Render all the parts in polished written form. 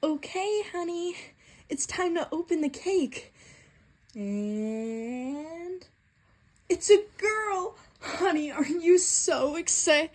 Okay, honey, it's time to open the cake. And it's a girl! Honey, aren't you so excited?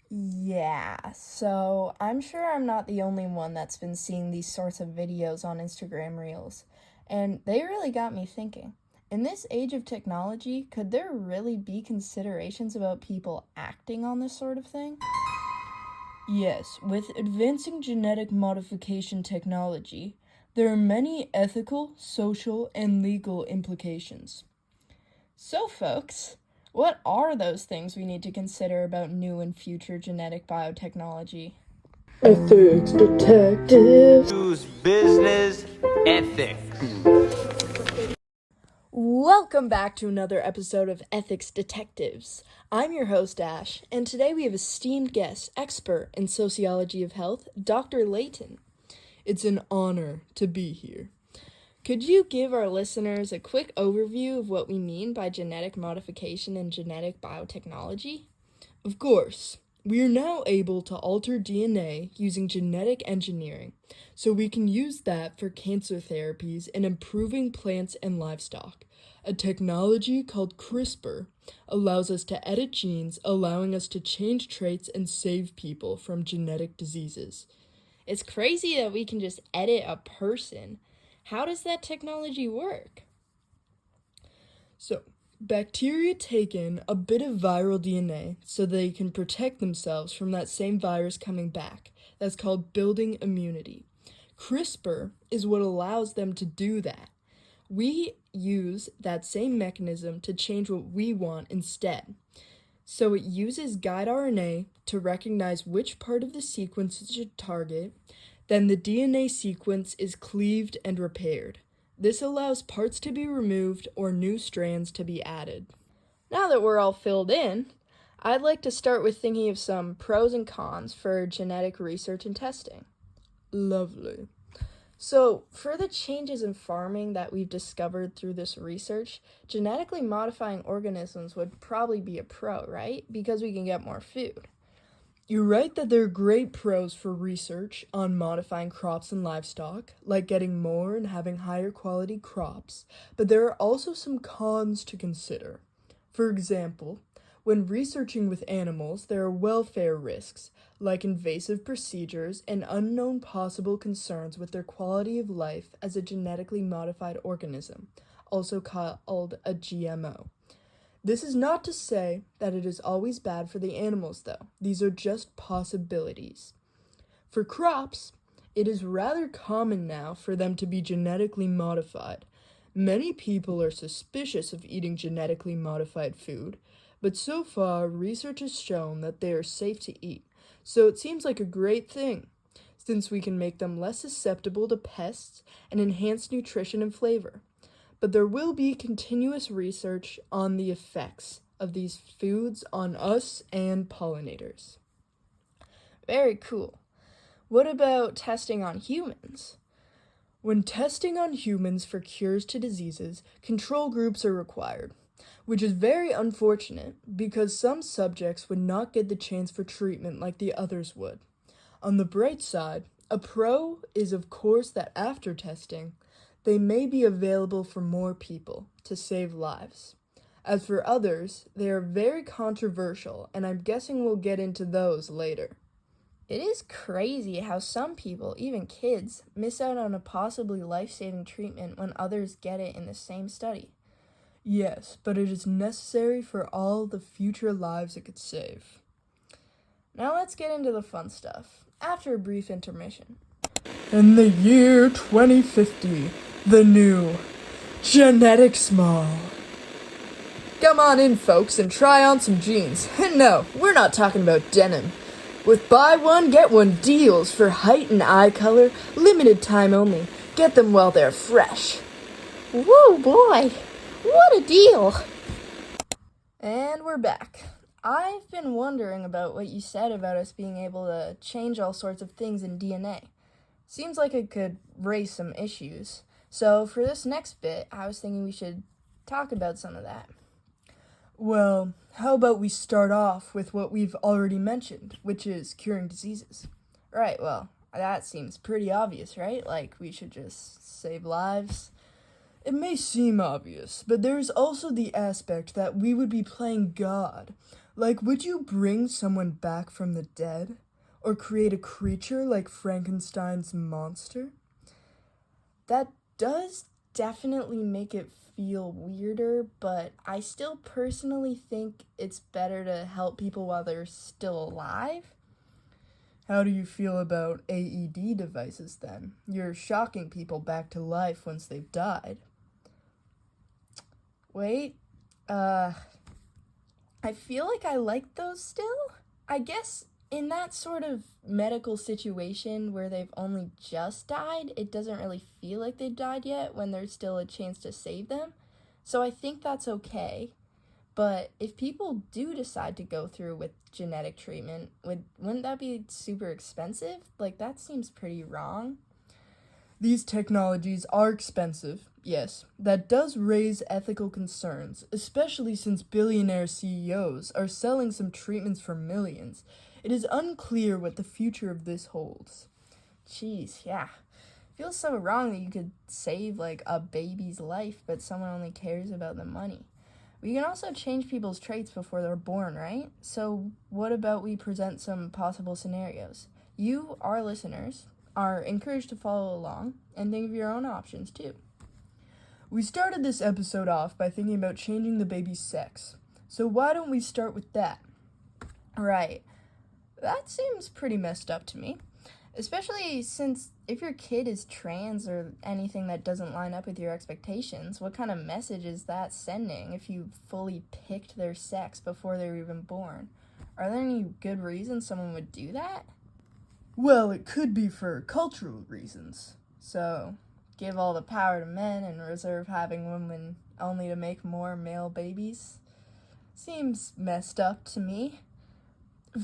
Yeah, so I'm sure I'm not the only one that's been seeing these sorts of videos on Instagram Reels, and they really got me thinking. In this age of technology, could there really be considerations about people acting on this sort of thing? Yes, with advancing genetic modification technology, there are many ethical, social, and legal implications. So, folks, what are those things we need to consider about new and future genetic biotechnology? Ethics detectives. Use business ethics. Welcome back to another episode of Ethics Detectives. I'm your host, Ash, and today we have esteemed guest, expert in sociology of health, Dr. Layton. It's an honor to be here. Could you give our listeners a quick overview of what we mean by genetic modification and genetic biotechnology? Of course. We are now able to alter DNA using genetic engineering, so we can use that for cancer therapies and improving plants and livestock. A technology called CRISPR allows us to edit genes, allowing us to change traits and save people from genetic diseases. It's crazy that we can just edit a person. How does that technology work? So, bacteria take in a bit of viral DNA so they can protect themselves from that same virus coming back. That's called building immunity. CRISPR is what allows them to do that. We use that same mechanism to change what we want instead. So it uses guide RNA to recognize which part of the sequence it should target. Then the DNA sequence is cleaved and repaired. This allows parts to be removed or new strands to be added. Now that we're all filled in, I'd like to start with thinking of some pros and cons for genetic research and testing. Lovely. So, for the changes in farming that we've discovered through this research, genetically modifying organisms would probably be a pro, right? Because we can get more food. You're right that there are great pros for research on modifying crops and livestock, like getting more and having higher quality crops, but there are also some cons to consider. For example, when researching with animals, there are welfare risks, like invasive procedures and unknown possible concerns with their quality of life as a genetically modified organism, also called a GMO. This is not to say that it is always bad for the animals, though. These are just possibilities. For crops, it is rather common now for them to be genetically modified. Many people are suspicious of eating genetically modified food, but so far, research has shown that they are safe to eat, so it seems like a great thing, since we can make them less susceptible to pests and enhance nutrition and flavor. But there will be continuous research on the effects of these foods on us and pollinators. Very cool. What about testing on humans? When testing on humans for cures to diseases, control groups are required, which is very unfortunate because some subjects would not get the chance for treatment like the others would. On the bright side, a pro is of course that after testing, they may be available for more people to save lives. As for others, they are very controversial, and I'm guessing we'll get into those later. It is crazy how some people, even kids, miss out on a possibly life-saving treatment when others get it in the same study. Yes, but it is necessary for all the future lives it could save. Now let's get into the fun stuff, after a brief intermission. In the year 2050, the new genetic small. Come on in, folks, and try on some jeans. And no, we're not talking about denim. With buy one, get one deals for height and eye color, limited time only. Get them while they're fresh. Whoa, boy, what a deal. And we're back. I've been wondering about what you said about us being able to change all sorts of things in DNA. Seems like it could raise some issues. So for this next bit, I was thinking we should talk about some of that. Well, how about we start off with what we've already mentioned, which is curing diseases? Right, well, that seems pretty obvious, right? Like, we should just save lives. It may seem obvious, but there's also the aspect that we would be playing God. Like, would you bring someone back from the dead? Or create a creature like Frankenstein's monster? That does definitely make it feel weirder, but I still personally think it's better to help people while they're still alive. How do you feel about AED devices then? You're shocking people back to life once they've died. Wait, I feel like I like those still. I guess in that sort of medical situation where they've only just died, it doesn't really feel like they've died yet when there's still a chance to save them. So I think that's okay. But if people do decide to go through with genetic treatment, wouldn't that be super expensive? Like, that seems pretty wrong. These technologies are expensive, yes. That does raise ethical concerns, especially since billionaire CEOs are selling some treatments for millions. It is unclear what the future of this holds. Jeez, yeah. Feels so wrong that you could save, like, a baby's life, but someone only cares about the money. We can also change people's traits before they're born, right? So what about we present some possible scenarios? You, our listeners, are encouraged to follow along and think of your own options too. We started this episode off by thinking about changing the baby's sex. So why don't we start with that? Right. That seems pretty messed up to me. Especially since if your kid is trans or anything that doesn't line up with your expectations, what kind of message is that sending if you fully picked their sex before they were even born? Are there any good reasons someone would do that? Well, it could be for cultural reasons. So, give all the power to men and reserve having women only to make more male babies? Seems messed up to me.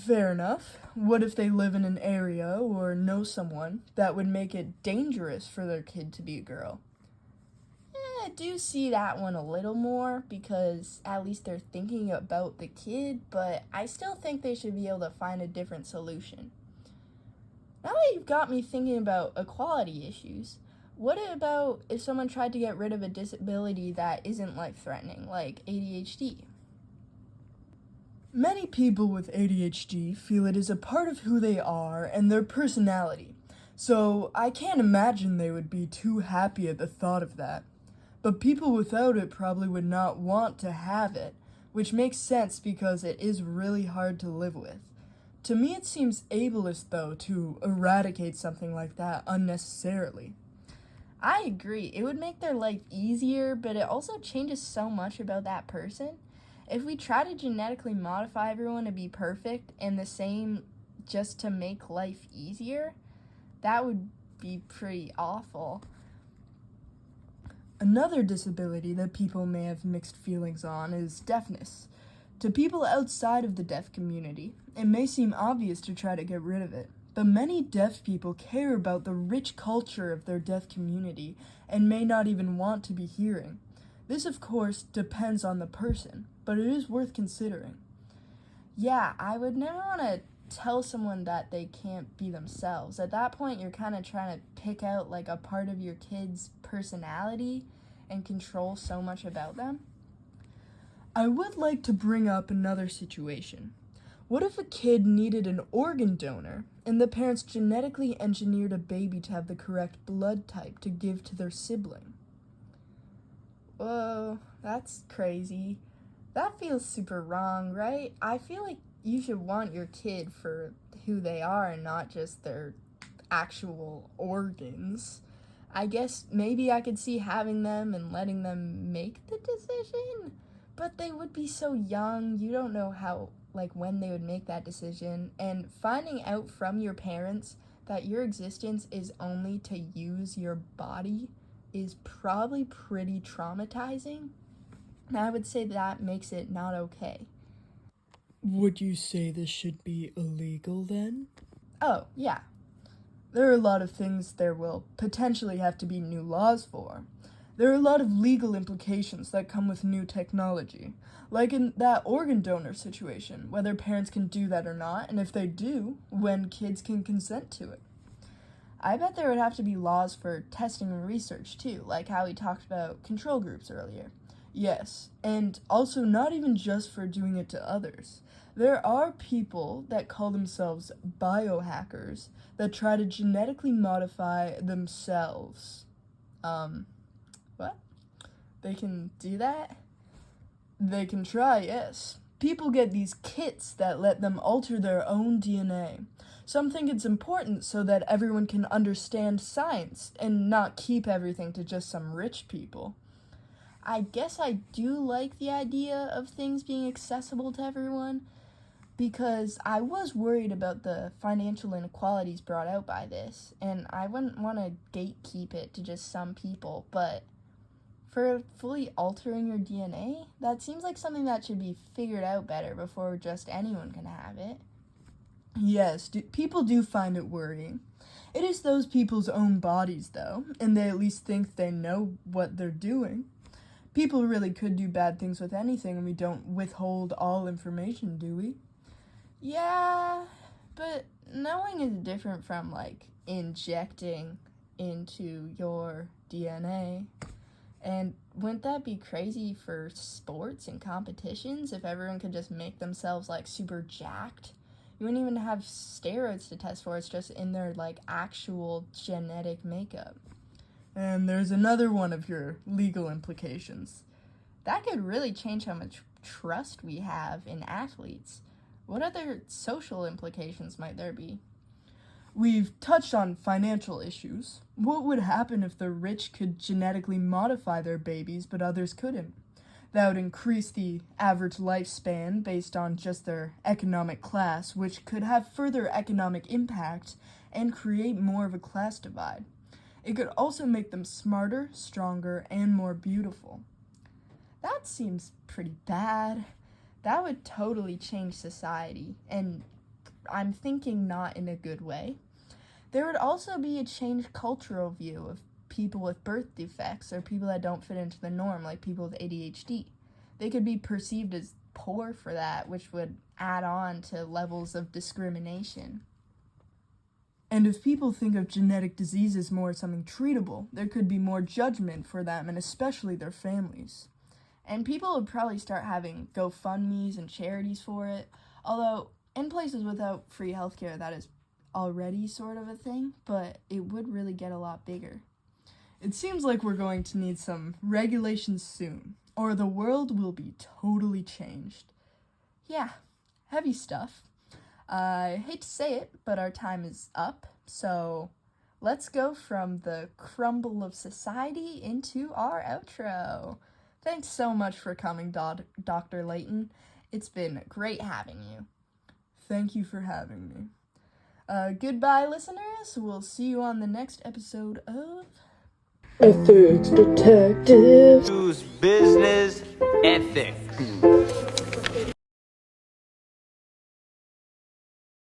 Fair enough. What if they live in an area or know someone that would make it dangerous for their kid to be a girl? I do see that one a little more because at least they're thinking about the kid, but I still think they should be able to find a different solution. Now that you've got me thinking about equality issues, what about if someone tried to get rid of a disability that isn't life-threatening, like ADHD? Many people with ADHD feel it is a part of who they are and their personality, so I can't imagine they would be too happy at the thought of that. But people without it probably would not want to have it, which makes sense because it is really hard to live with. To me, it seems ableist, though, to eradicate something like that unnecessarily. I agree. It would make their life easier, but it also changes so much about that person. If we try to genetically modify everyone to be perfect and the same just to make life easier, that would be pretty awful. Another disability that people may have mixed feelings on is deafness. To people outside of the deaf community, it may seem obvious to try to get rid of it, but many deaf people care about the rich culture of their deaf community and may not even want to be hearing. This, of course, depends on the person, but it is worth considering. Yeah, I would never want to tell someone that they can't be themselves. At that point, you're kind of trying to pick out like a part of your kid's personality and control so much about them. I would like to bring up another situation. What if a kid needed an organ donor and the parents genetically engineered a baby to have the correct blood type to give to their sibling? Whoa, that's crazy. That feels super wrong, right? I feel like you should want your kid for who they are and not just their actual organs. I guess maybe I could see having them and letting them make the decision, but they would be so young. You don't know how, when they would make that decision. And finding out from your parents that your existence is only to use your body is probably pretty traumatizing. And I would say that makes it not okay. Would you say this should be illegal then? Oh, yeah. There are a lot of things there will potentially have to be new laws for. There are a lot of legal implications that come with new technology, like in that organ donor situation, whether parents can do that or not, and if they do, when kids can consent to it. I bet there would have to be laws for testing and research too, like how we talked about control groups earlier. Yes, and also not even just for doing it to others. There are people that call themselves biohackers that try to genetically modify themselves. What? They can do that? They can try, yes. People get these kits that let them alter their own DNA. Some think it's important so that everyone can understand science and not keep everything to just some rich people. I guess I do like the idea of things being accessible to everyone, because I was worried about the financial inequalities brought out by this, and I wouldn't want to gatekeep it to just some people, but for fully altering your DNA, that seems like something that should be figured out better before just anyone can have it. Yes, people do find it worrying. It is those people's own bodies, though, and they at least think they know what they're doing. People really could do bad things with anything, and we don't withhold all information, do we? Yeah, but knowing is different from, injecting into your DNA. And wouldn't that be crazy for sports and competitions if everyone could just make themselves, super jacked? You wouldn't even have steroids to test for. It's just in their, actual genetic makeup. And there's another one of your legal implications. That could really change how much trust we have in athletes. What other social implications might there be? We've touched on financial issues. What would happen if the rich could genetically modify their babies but others couldn't? That would increase the average lifespan based on just their economic class, which could have further economic impact and create more of a class divide. It could also make them smarter, stronger, and more beautiful. That seems pretty bad. That would totally change society, and I'm thinking not in a good way. There would also be a changed cultural view of people with birth defects or people that don't fit into the norm, like people with ADHD. They could be perceived as poor for that, which would add on to levels of discrimination. And if people think of genetic disease as more something treatable, there could be more judgment for them, and especially their families. And people would probably start having GoFundMes and charities for it, although in places without free healthcare, that is already sort of a thing, but it would really get a lot bigger. It seems like we're going to need some regulations soon, or the world will be totally changed. Yeah, heavy stuff. I hate to say it, but our time is up, so let's go from the crumble of society into our outro. Thanks so much for coming, Dr. Layton. It's been great having you. Thank you for having me. Goodbye, listeners. We'll see you on the next episode of Ethics Detectives. Use business ethics.